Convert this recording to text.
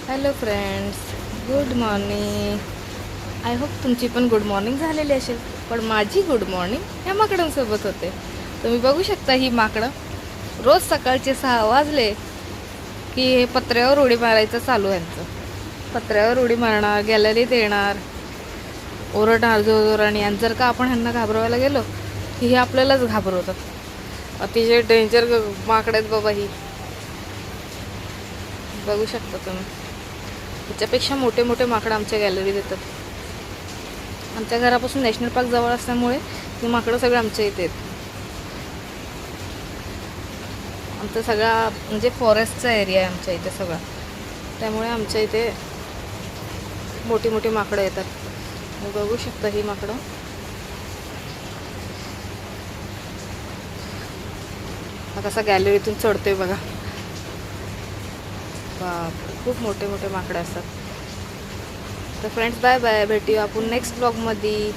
Hello friends, good morning. I hope तुमची पण good morning झालेली असेल, पण माझी गुड मॉर्निंग ह्या माकडांसोबत होते. तुम्ही बघू शकता ही माकडं रोज सकाळचे 6 वाजले की हे पत्र्यावर उडी मारायचं चालू आहे यांचं. पत्र्यावर उडी मारणार, गॅलरीत येणार, ओरडणार जोरजोराने. आणि जर का आपण ह्यांना घाबरवायला गेलो की हे आपल्यालाच घाबरवतात. अतिशय डेंजर माकडं आहेत बाबा ही. बघू शकता तुम्ही, त्याच्यापेक्षा मोठे मोठे माकडं आमच्या गॅलरीत येतात. आमच्या घरापासून नॅशनल पार्क जवळ असल्यामुळे ही माकडं सगळं आमच्या इथे आहेत. आमचा सगळा म्हणजे फॉरेस्टचा एरिया आहे आमच्या इथे सगळा, त्यामुळे आमच्या इथे मोठी मोठी माकडं येतात. बघू शकता ही माकडं. हा कसा गॅलरीतून चढतोय बघा. बाप, खूप मोठे मोठे माकडे असतात. तर फ्रेंड्स, बाय बाय. भेटूया आपण नेक्स्ट ब्लॉगमध्ये.